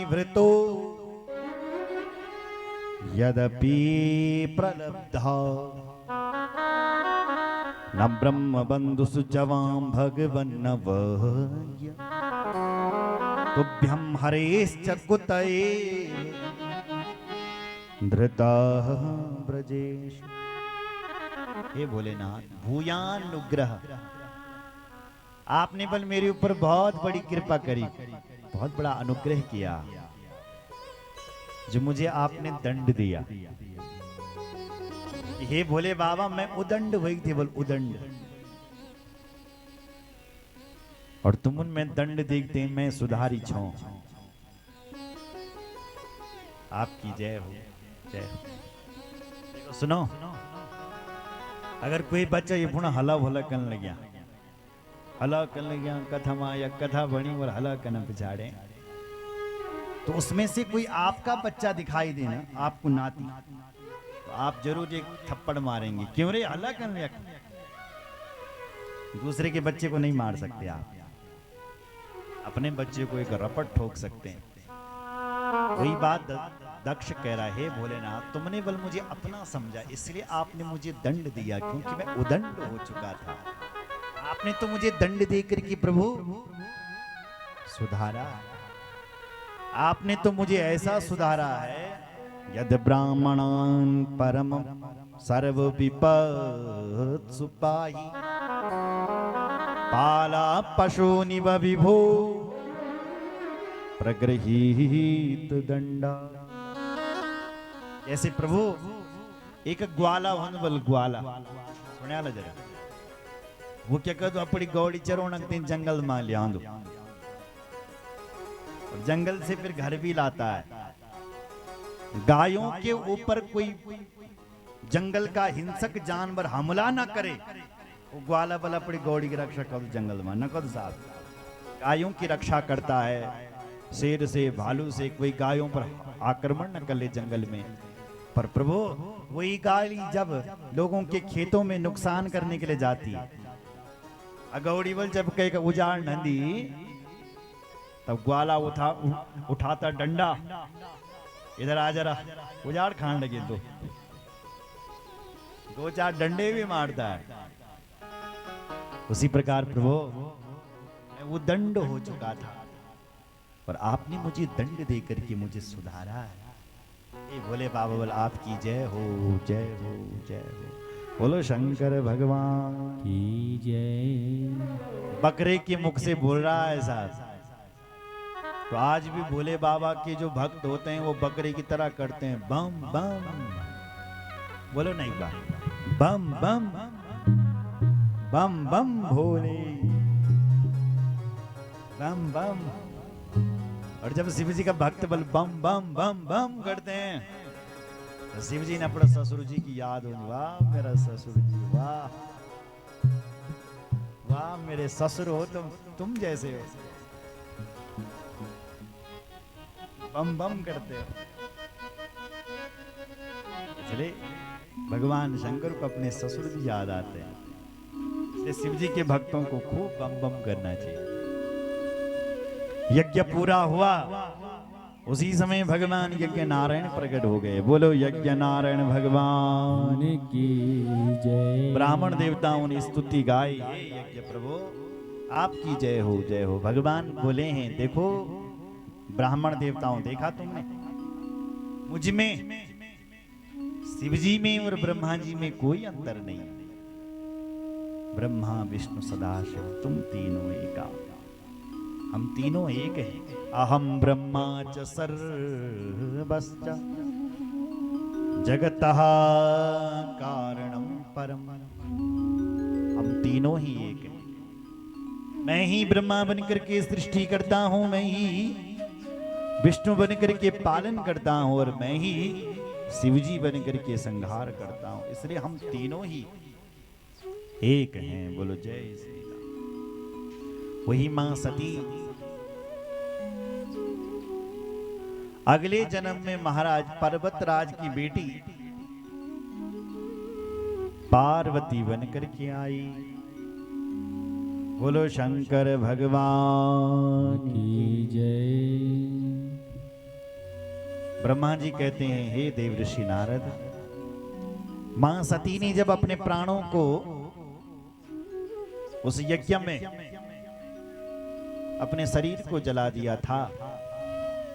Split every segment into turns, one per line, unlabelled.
वृतो यदपि प्रलब्धा न ब्रह्म बंधु सुजवां भगवन्न वह्य तुभ्यं हरेश्च कुतये धृतः ब्रजेश। हे भोलेनाथ, भूयानुग्रह, आपने बल मेरे ऊपर बहुत बड़ी कृपा करी, बहुत बड़ा अनुग्रह किया, जो मुझे आपने दंड दिया। हे भोले बाबा, मैं उदंड हुई थी, बोल उदंड, और तुम उनमें दंड देखते मैं सुधारी छो। आपकी जय हो, जय हो। सुनो, अगर कोई बच्चा ये पुनः हला भोला करने लग गया, हला करने लग गया, कथा माया कथा बनी और हला करना पिछाड़े, तो उसमें से कोई आपका बच्चा दिखाई देना, आपको नाती, तो आप जरूर एक थप्पड़ मारेंगे, क्यों रे हला करने लग। दूसरे के बच्चे को नहीं मार सकते आप, अपने बच्चे को एक रपट ठोक सकते हैं। वही बात दक्ष कह रहा है, भोलेनाथ तुमने बल मुझे अपना समझा, इसलिए आपने मुझे दंड दिया, क्योंकि मैं उदंड हो चुका था। आपने तो मुझे दंड देकर के प्रभु सुधारा, आपने तो मुझे ऐसा सुधारा है, यद ब्राह्मणान परम सर्व विपत् सुपाहि पाला पशु निव विभो प्रगृहीत दंडा। ऐसे प्रभु एक ग्वाला वन बल ग्वाला सुने जरा, वो क्या कहते अपनी गौड़ी चरोणकते जंगल में ले आंदो, और जंगल से फिर घर भी लाता है। गायों के ऊपर कोई जंगल का हिंसक जानवर हमला ना करे, वो ग्वाला बल अपनी गौड़ी की रक्षा कर जंगल में न कर साहब, गायों की रक्षा करता है, शेर से भालू से कोई गायों पर आक्रमण न कर ले जंगल में। पर प्रभु वही गाय जब लोगों के खेतों में नुकसान करने के लिए जाती, अगौड़ी बल जब कहीं उजाड़ नंदी, तब ग्वाला उठाता डंडा, इधर आ जरा, उजाड़ खान लगे, तो दो चार डंडे भी मारता है। उसी प्रकार प्रभु मैं वो दंड हो चुका था, पर आपने मुझे दंड देकर के मुझे सुधारा है। ए भोले बाबा बोल आपकी जय हो, जय हो, जय हो। बोलो शंकर भगवान की जय। बकरे के मुख से बोल रहा है साहब, तो आज भी भोले बाबा के जो भक्त होते हैं वो बकरे की तरह करते हैं, बम बम, बोलो नहीं बात, बम बम बम बम भोले, बम बम। और जब शिव जी का भक्त बल बम बम बम बम करते हैं, तो शिव जी ने अपने ससुर जी की याद होनी, वाह मेरा ससुर जी, वाह वाह मेरे ससुर हो तुम जैसे हो, बम बम करते हो। इसलिए भगवान शंकर को अपने ससुर जी याद आते हैं, इसलिए शिव जी के भक्तों को खूब बम बम करना चाहिए। यज्ञ पूरा हुआ, उसी समय भगवान यज्ञ नारायण प्रकट हो गए। बोलो यज्ञ नारायण भगवान की जय। ब्राह्मण देवताओं ने स्तुति गाई, यज्ञ प्रभु आपकी जय हो, जय हो। भगवान बोले हैं, देखो ब्राह्मण देवताओं, देखा तुमने मुझ में, शिव जी में और ब्रह्मा जी में कोई अंतर नहीं। ब्रह्मा विष्णु सदाशिव तुम तीनों एका, हम तीनों एक हैं। अहम ब्रह्मा च सर्वस्य जगतः कारणम परम, हम तीनों ही एक हैं। मैं ही ब्रह्मा बनकर के सृष्टि करता हूं, मैं ही विष्णु बनकर के पालन करता हूं, और मैं ही शिवजी बनकर के संहार करता हूं। इसलिए हम तीनों ही एक हैं। बोलो जय श्री राम। वही मां सती अगले जन्म में महाराज पर्वतराज की बेटी पार्वती बनकर के आई। बोलो शंकर भगवान की जय। ब्रह्मा जी कहते हैं, हे देव ऋषि नारद, मां सती ने जब अपने प्राणों को उस यज्ञ में अपने शरीर को जला दिया था,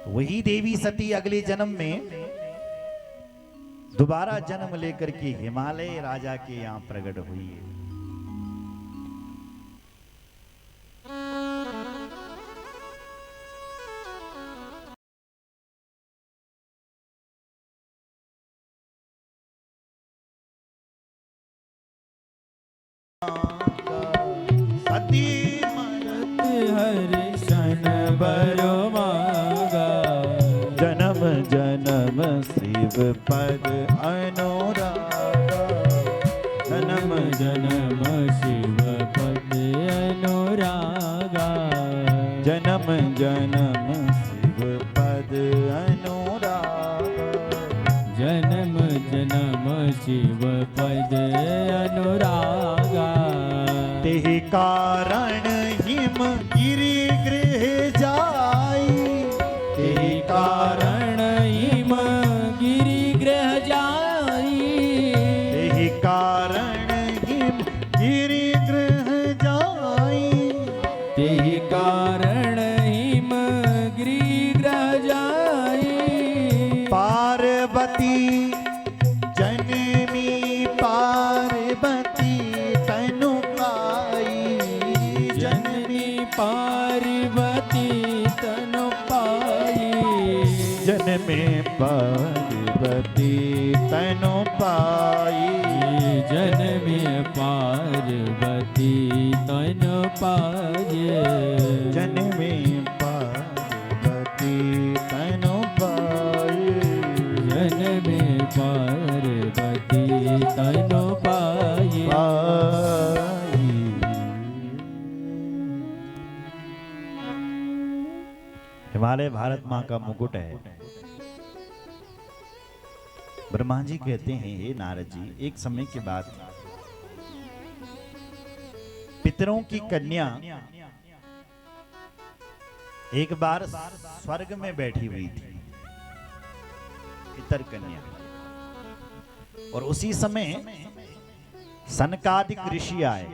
वही देवी सती अगले जन्म में दोबारा जन्म लेकर के हिमालय राजा के यहां प्रकट हुई है। सती मरत
हरिशन बरो मागा,
जन्म जन्म शिव पद अनुरागा,
जन्म जन्म शिव पद अनुरागा,
जन्म जन्म शिव पद अनुरागा,
जन्म जन्म शिव पद अनुरागा।
तेहि कारण हिम गिरि गृह जाई,
तेहि कारण हिम गिरि गृह जाई,
तेहि कारण हिम गिरि गृह जाई,
तेहि कारण हिम गिरि गृह जाई।
पार्वती जननी पार्वती तनु पाई,
जननी पार्वती तनु पाई,
जनमे पार्वती तनु पाई,
जनमे पार्वती तनु पाई,
जनमे पार्वती तनु पाई,
जनमे पार्वती तनु पाई।
हिमालय भारत माँ का मुकुट है। ब्रह्मा जी कहते हैं, हे नारद जी, एक समय के बाद पितरों की कन्या एक बार स्वर्ग में बैठी हुई थी, पितर कन्या, और उसी समय सनकादिक ऋषि आए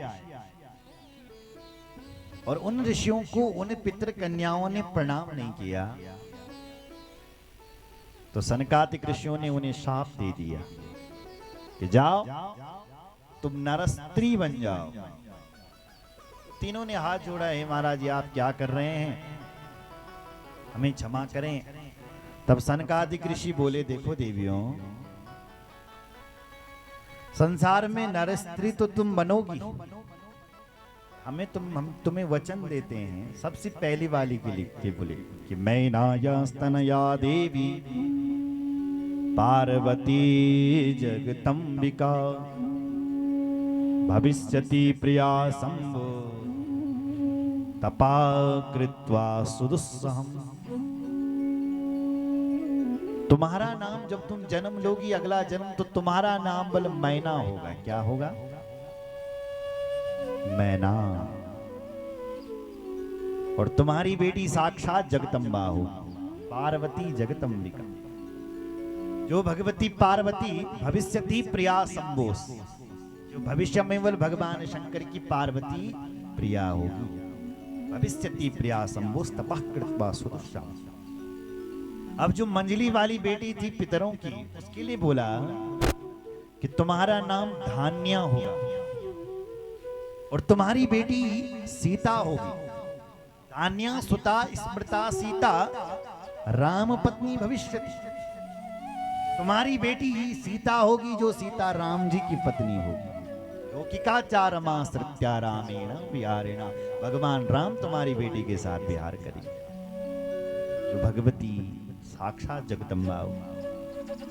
और उन ऋषियों को उन पितर कन्याओं ने प्रणाम नहीं किया, तो सनकादिक ऋषियों ने उन्हें शाप दे दिया कि जाओ तुम नर स्त्री बन जाओ। तीनों ने हाथ जोड़ा, हे महाराज जी आप क्या कर रहे हैं, हमें क्षमा करें। तब सनकादिक ऋषि बोले, देखो देवियों, संसार में नर स्त्री तो तुम बनोगी, हम तुम्हें वचन देते हैं सबसे पहली वाली के लिए बोले कि मैं नाया स्तनया देवी पार्वती जगदंबिका भविष्यति प्रिया संभो तपा कृत्वा सुदुस्सहम्। तुम्हारा नाम जब तुम जन्म लोगी अगला जन्म, तो तुम्हारा नाम बल मैना होगा। क्या होगा? मैना। और तुम्हारी बेटी साक्षात जगदम्बा होगी, पार्वती जगदम्बिका। जो भगवती पार्वती भविष्यति प्रिया संबोस, जो भविष्य में वल भगवान शंकर की पार्वती प्रिया होगी। भविष्यति प्रिया संबोस तपः कृत्वा सुदुष्याम। अब जो मंजली वाली बेटी थी पितरों की, उसके लिए बोला कि तुम्हारा नाम धान्या होगा और तुम्हारी बेटी सीता होगी। धान्या सुता स्मृता सीता राम पत्नी भविष्यति। तुम्हारी बेटी सीता होगी जो सीता राम जी की पत्नी होगी। लौकिका चारमा सृत्या रामेण विहारेण। भगवान राम तुम्हारी बेटी के साथ विहार करेंगे, जो भगवती साक्षात जगदम्बा होगी।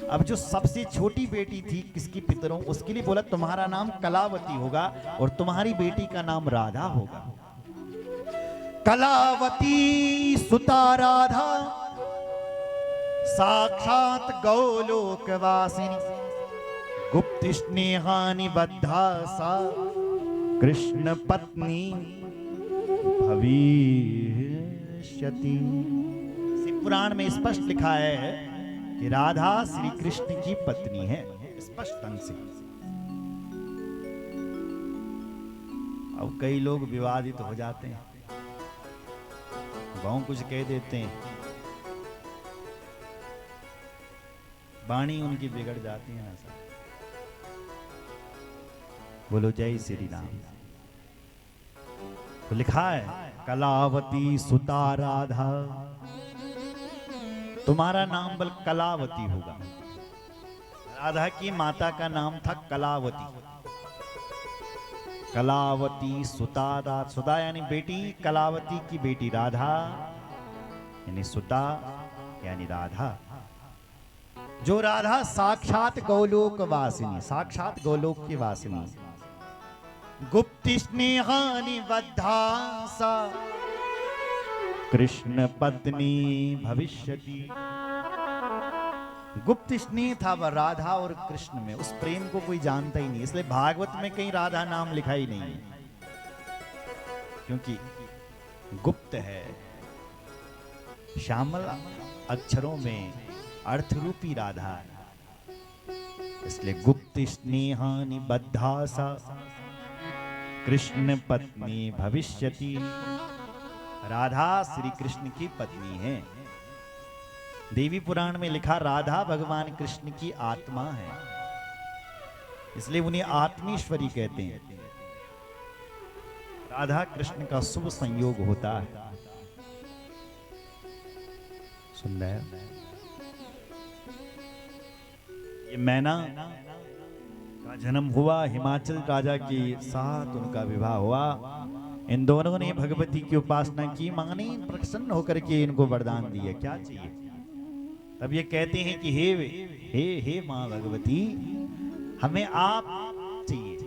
अब जो सबसे छोटी बेटी थी किसकी, पितरों, उसके लिए बोला तुम्हारा नाम कलावती होगा और तुम्हारी बेटी का नाम राधा होगा। कलावती सुता राधा साक्षात गौलोकवासिनी गुप्त स्नेहानि बद्धा सा कृष्ण पत्नी भविष्यति। शिव पुराण में स्पष्ट लिखा है कि राधा श्री कृष्ण की पत्नी है, स्पष्ट ढंग से। अब कई लोग विवादित हो जाते हैं, बहुत कुछ कह देते हैं, वाणी उनकी बिगड़ जाती है ना। बोलो जय श्री राम। तो लिखा है कलावती सुता राधा, तुम्हारा नाम बल कलावती होगा। राधा की माता का नाम था कलावती। कलावती सुता राधा, सुता यानी बेटी, कलावती की बेटी राधा यानी सुता यानी राधा। जो राधा साक्षात गोलोक वासिनी, साक्षात गोलोक की वासिनी, गुप्त स्नेहानि बद्धासा कृष्ण पत्नी भविष्यति। गुप्त स्नेह था वह राधा और कृष्ण में, उस प्रेम को कोई जानता ही नहीं, इसलिए भागवत में कहीं राधा नाम लिखा ही नहीं है, क्योंकि गुप्त है। श्यामल अक्षरों में अर्थ रूपी राधा, इसलिए गुप्त स्नेहानि बद्धासा कृष्ण पत्नी भविष्यति। राधा श्री कृष्ण की पत्नी है। देवी पुराण में लिखा राधा भगवान कृष्ण की आत्मा है, इसलिए उन्हें आत्मेश्वरी कहते हैं। राधा कृष्ण का शुभ संयोग होता है। सुन रहे हैं? ये मैना का जन्म हुआ, हिमाचल राजा के साथ उनका विवाह हुआ। इन दोनों ने भगवती की उपासना की, मां ने प्रसन्न होकर के इनको वरदान दिया, क्या चाहिए। तब ये कहते हैं कि हे मां भगवती, हमें आप चाहिए,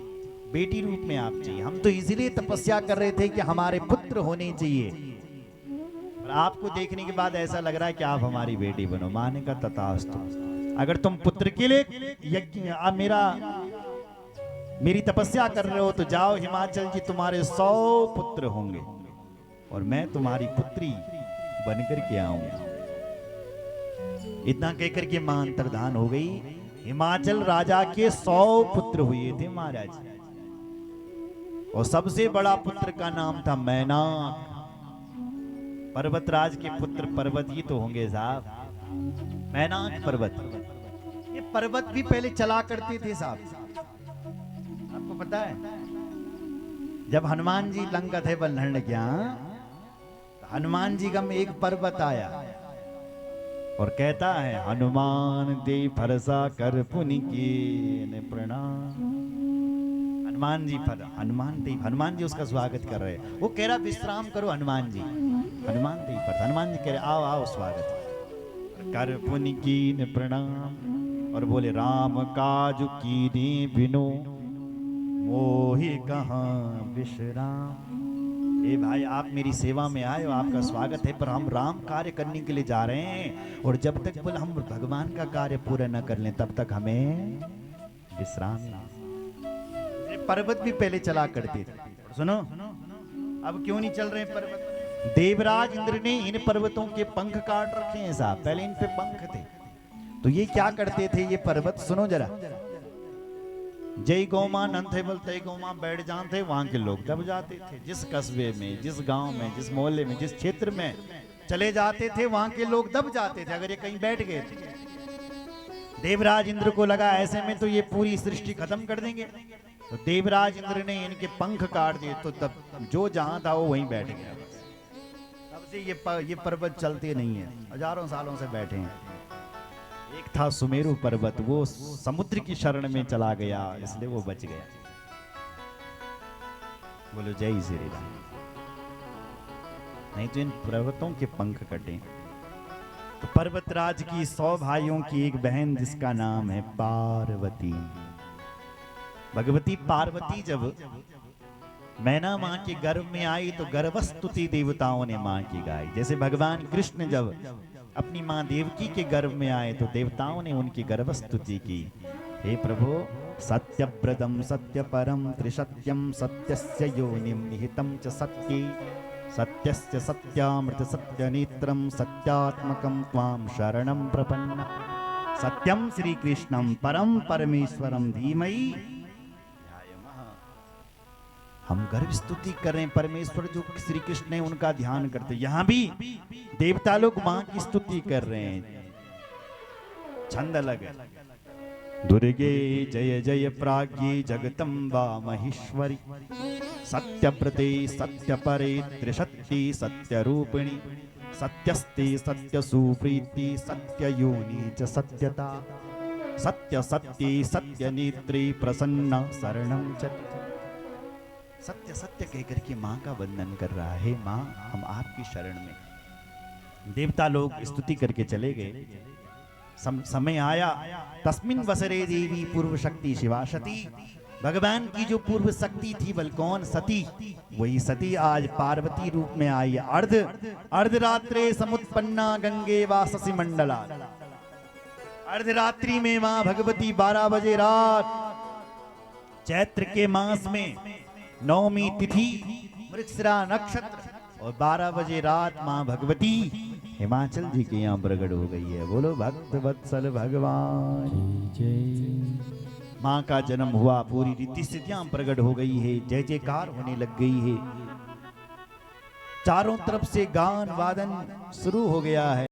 बेटी रूप में आप चाहिए। हम तो इसीलिए तपस्या कर रहे थे कि हमारे पुत्र होने चाहिए, और आपको देखने के बाद ऐसा लग रहा है कि आप हमारी बेटी बनो। मां ने कहा तथास्तु, अगर तुम पुत्र के लिए यज्ञ मेरी तपस्या कर रहे हो तो जाओ हिमाचल जी, तुम्हारे 100 पुत्र होंगे और मैं तुम्हारी पुत्री बनकर के आऊंगा। इतना कहकर के मां अंतर्धान हो गई। हिमाचल राजा के 100 पुत्र हुए थे महाराज, और सबसे बड़ा पुत्र का नाम था मैनाक। पर्वतराज के पुत्र पर्वत ही तो होंगे साहब, मैनाक पर्वत। ये पर्वत भी पहले चला करते थे साहब, आपको पता है। जब हनुमान जी लंका थे बल्लण गया, हनुमान जी का एक पर्वत आया और कहता है हनुमान दे फरसा कर पुनि की प्रणाम। हनुमान जी उसका स्वागत कर रहे हैं। वो कह रहा विश्राम करो हनुमान जी, हनुमान दे फरसा। हनुमान जी कह रहे आओ आओ स्वागत कर पुनि की प्रणाम, और बोले राम काज कीने बिनो मोहि कहाँ विश्राम। ए भाई, आप मेरी सेवा में आए हो, आपका स्वागत है, पर हम राम कार्य करने के लिए जा रहे हैं, और जब तक बोले हम भगवान का कार्य पूरा न कर लें तब तक हमें विश्राम। पर्वत भी पहले चला करते थे। सुनो, अब क्यों नहीं चल रहे पर्वत? देवराज इंद्र ने इन पर्वतों के पंख काट रखे हैं साहब, पहले इन पे पंख थे। तो ये क्या करते थे ये पर्वत? सुनो जरा। जय गौमा नंथे बोलते गौमा बैठ जाते, वहां के लोग दब जाते थे। जिस कस्बे में, जिस गांव में, जिस मोहल्ले में, जिस क्षेत्र में चले जाते थे, वहां के लोग दब जाते थे अगर ये कहीं बैठ गए थे। देवराज इंद्र को लगा ऐसे में तो ये पूरी सृष्टि खत्म कर देंगे, तो देवराज इंद्र ने इनके पंख काट दिए। तो तब जो जहां था वो वहीं बैठ गया। तब से ये पर्वत चलते नहीं है, हजारों सालों से बैठे हैं। एक था सुमेरु पर्वत, वो समुद्र की शरण में चला गया, इसलिए वो बच गया। बोलो जय श्री राम। नहीं तो इन पर्वतों के पंख कटे। तो पर्वतराज की 100 भाइयों की एक बहन जिसका नाम है पार्वती। भगवती पार्वती जब मैना मां के गर्भ में आई तो गर्भस्तुति देवताओं ने मां की गाई। जैसे भगवान कृष्ण जब अपनी मां देवकी के गर्भ में आए तो देवताओं ने उनकी गर्भस्तुति की। हे प्रभु, सत्यव्रतम सत्यपरम त्रिसत्यम सत्यस्य योनिम निहितम च सत्ये सत्यस्य सत्यामृत सत्यनेत्रम सत्यात्मकम त्वां शरणं प्रपन्न। सत्यम श्री कृष्णम परम परमेश्वरम धीमहि। हम गर्व स्तुति कर रहे हैं, परमेश्वर जो श्री कृष्ण है उनका ध्यान करते। यहां भी देवता लोग मां की स्तुति कर रहे हैं। छंद अलग है। दुर्गे जय जय प्राज्ञे जगदम्बा महेश्वरी, सत्यव्रते सत्यपरे त्रिशक्ति सत्यरूपिणी, सत्यस्ते सत्य सुप्रीति सत्य योनि च सत्यता, सत्य सत्ये सत्य नेत्रे प्रसन्न शरणं च। सत्य सत्य कहकर के मां का वंदन कर रहा है। मां हम आपकी शरण में। देवता लोग स्तुति करके चले गए। समय आया, तस्मिन वसरे देवी पूर्व शक्ति शिवा सती। भगवान की जो पूर्व शक्ति थी बल कौन? सती। वही सती आज पार्वती रूप में आई। अर्धरात्रे समुत्पन्ना गंगे वाससी मंडला। अर्धरात्रि में मां भगवती 12 बजे रात चैत्र के मास में नवमी तिथि मृगशिरा नक्षत्र और 12 बजे रात मां भगवती हिमाचल जी के यहाँ प्रकट हो गई है। बोलो भक्त वत्सल भगवान।
जय।
मां का जन्म हुआ, पूरी रीति स्थितियां प्रकट हो गई है, जय जयकार होने लग गई है, चारों तरफ से गान वादन शुरू हो गया है।